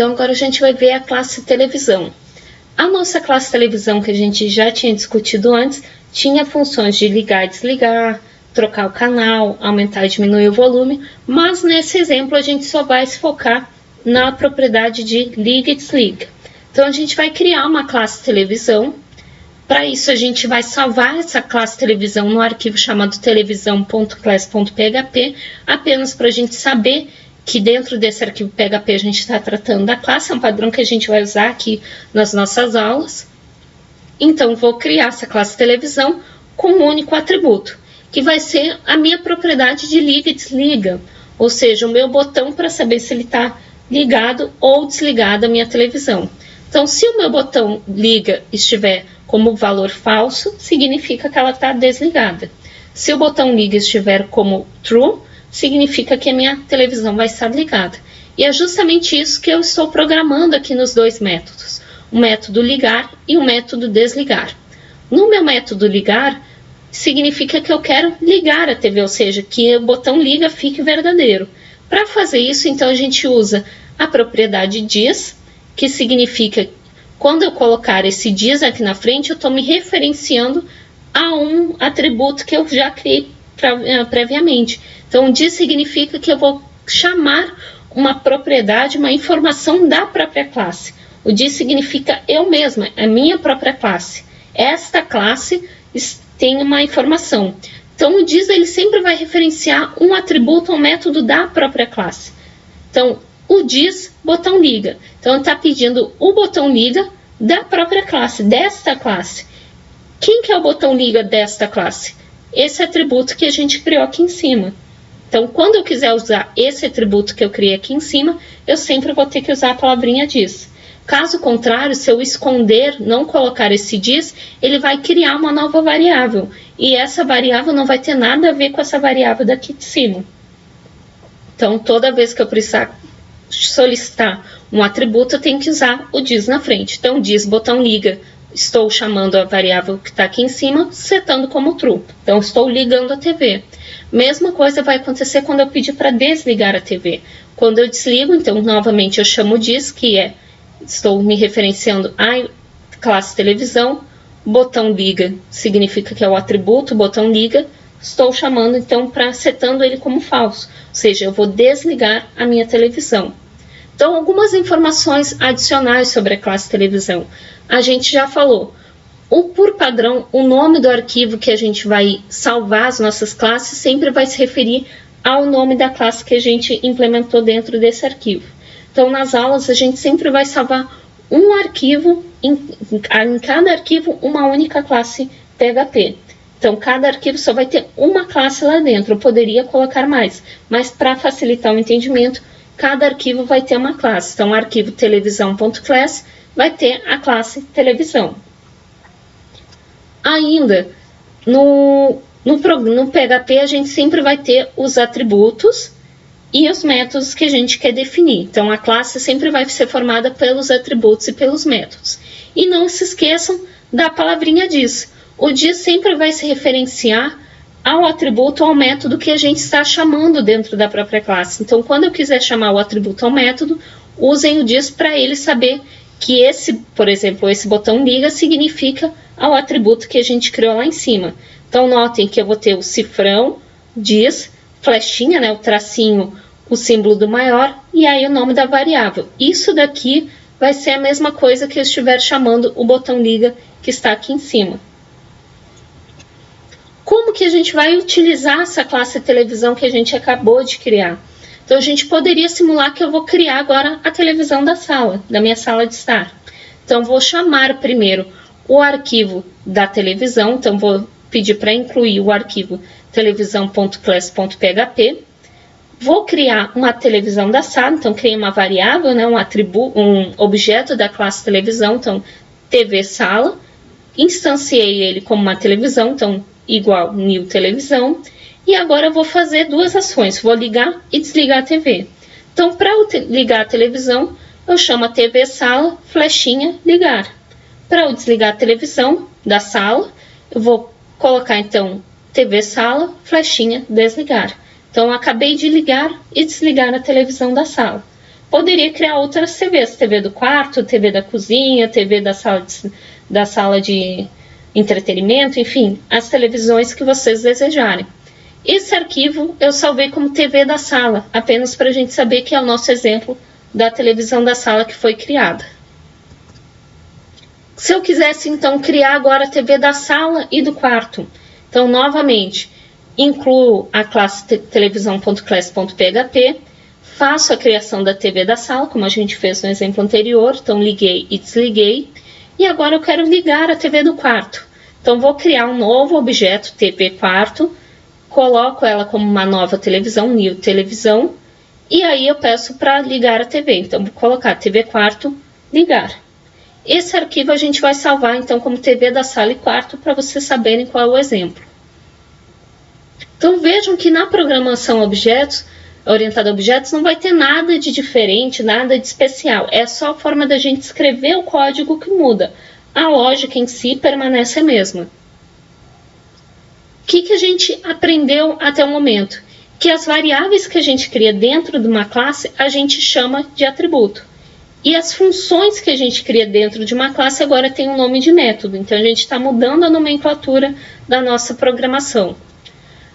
Então agora a gente vai ver a classe televisão. A nossa classe televisão, que a gente já tinha discutido antes, tinha funções de ligar e desligar, trocar o canal, aumentar e diminuir o volume, mas nesse exemplo a gente só vai se focar na propriedade de liga e desliga. Então a gente vai criar uma classe televisão. Para isso a gente vai salvar essa classe televisão no arquivo chamado televisão.class.php, apenas para a gente saber que dentro desse arquivo PHP a gente está tratando da classe, é um padrão que a gente vai usar aqui nas nossas aulas. Então vou criar essa classe televisão com um único atributo, que vai ser a minha propriedade de liga e desliga, ou seja, o meu botão para saber se ele está ligado ou desligado a minha televisão. Então, se o meu botão liga estiver como valor falso, significa que ela está desligada. Se o botão liga estiver como true, significa que a minha televisão vai estar ligada. E é justamente isso que eu estou programando aqui nos dois métodos, o método ligar e o método desligar. No meu método ligar, significa que eu quero ligar a TV, ou seja, que o botão liga fique verdadeiro. Para fazer isso, então, a gente usa a propriedade diz, que significa quando eu colocar esse diz aqui na frente, eu estou me referenciando a um atributo que eu já criei previamente. Então, diz significa que eu vou chamar uma propriedade, uma informação da própria classe. O diz significa eu mesma, a minha própria classe. Esta classe tem uma informação. Então, o diz ele sempre vai referenciar um atributo ou método da própria classe. Então, o diz botão liga. Então, está pedindo o botão liga da própria classe, desta classe. Quem que é o botão liga desta classe? Esse atributo que a gente criou aqui em cima. Então, quando eu quiser usar esse atributo que eu criei aqui em cima, eu sempre vou ter que usar a palavrinha diz. Caso contrário, se eu esconder, não colocar esse diz, ele vai criar uma nova variável. E essa variável não vai ter nada a ver com essa variável daqui de cima. Então, toda vez que eu precisar solicitar um atributo, eu tenho que usar o diz na frente. Então, diz botão liga, estou chamando a variável que está aqui em cima, setando como true. Então, estou ligando a TV. Mesma coisa vai acontecer quando eu pedir para desligar a TV. Quando eu desligo, então, novamente, eu chamo o diz, que é, estou me referenciando à classe televisão. Botão liga significa que é o atributo, botão liga, estou chamando, então, setando ele como falso. Ou seja, eu vou desligar a minha televisão. Então, algumas informações adicionais sobre a classe televisão. A gente já falou. Por padrão, o nome do arquivo que a gente vai salvar as nossas classes sempre vai se referir ao nome da classe que a gente implementou dentro desse arquivo. Então, nas aulas, a gente sempre vai salvar um arquivo, em cada arquivo, uma única classe PHP. Então, cada arquivo só vai ter uma classe lá dentro. Eu poderia colocar mais, mas para facilitar o entendimento, cada arquivo vai ter uma classe. Então, o arquivo televisão.class vai ter a classe televisão. Ainda, no PHP, a gente sempre vai ter os atributos e os métodos que a gente quer definir. Então, a classe sempre vai ser formada pelos atributos e pelos métodos. E não se esqueçam da palavrinha diz. O diz sempre vai se referenciar ao atributo ou ao método que a gente está chamando dentro da própria classe. Então, quando eu quiser chamar o atributo ou método, usem o diz para ele saber que esse, por exemplo, esse botão liga significa ao atributo que a gente criou lá em cima. Então, notem que eu vou ter o cifrão, diz, flechinha, né, o tracinho, o símbolo do maior, e aí o nome da variável. Isso daqui vai ser a mesma coisa que eu estiver chamando o botão liga que está aqui em cima. Como que a gente vai utilizar essa classe televisão que a gente acabou de criar? Então, a gente poderia simular que eu vou criar agora a televisão da sala, da minha sala de estar. Então, vou chamar primeiro o arquivo da televisão. Então, vou pedir para incluir o arquivo televisão.class.php. Vou criar uma televisão da sala. Então, criei uma variável, né, um objeto da classe televisão. Então, TV sala. Instanciei ele como uma televisão. Então, igual new televisão. E agora eu vou fazer duas ações, vou ligar e desligar a TV. Então, para eu ligar a televisão, eu chamo a TV sala, flechinha, ligar. Para eu desligar a televisão da sala, eu vou colocar então TV sala, flechinha, desligar. Então, eu acabei de ligar e desligar a televisão da sala. poderia criar outras TVs, TV do quarto, TV da cozinha, TV da sala de entretenimento, enfim, as televisões que vocês desejarem. Esse arquivo eu salvei como TV da sala, apenas para a gente saber que é o nosso exemplo da televisão da sala que foi criada. Se eu quisesse, então, criar agora a TV da sala e do quarto, então, novamente, incluo a classe televisão.class.php, faço a criação da TV da sala, como a gente fez no exemplo anterior, então liguei e desliguei, e agora eu quero ligar a TV do quarto. Então, vou criar um novo objeto, TV quarto, coloco ela como uma nova televisão, new televisão, e aí eu peço para ligar a TV. Então, vou colocar TV quarto, ligar. Esse arquivo a gente vai salvar, então, como TV da sala e quarto, para vocês saberem qual é o exemplo. Então, vejam que na programação orientada a objetos não vai ter nada de diferente, nada de especial. É só a forma da gente escrever o código que muda. A lógica em si permanece a mesma. O que a gente aprendeu até o momento? Que as variáveis que a gente cria dentro de uma classe, a gente chama de atributo. E as funções que a gente cria dentro de uma classe agora tem um nome de método. Então, a gente está mudando a nomenclatura da nossa programação.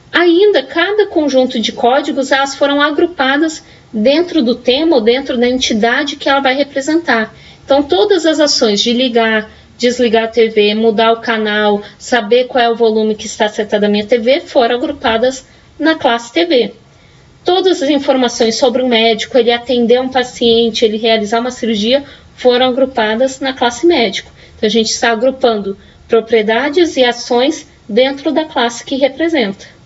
Ainda, cada conjunto de códigos, elas foram agrupadas dentro do tema ou dentro da entidade que ela vai representar. Então, todas as ações de ligar, desligar a TV, mudar o canal, saber qual é o volume que está setado na minha TV, foram agrupadas na classe TV. Todas as informações sobre o médico, ele atender um paciente, ele realizar uma cirurgia, foram agrupadas na classe médico. Então, a gente está agrupando propriedades e ações dentro da classe que representa.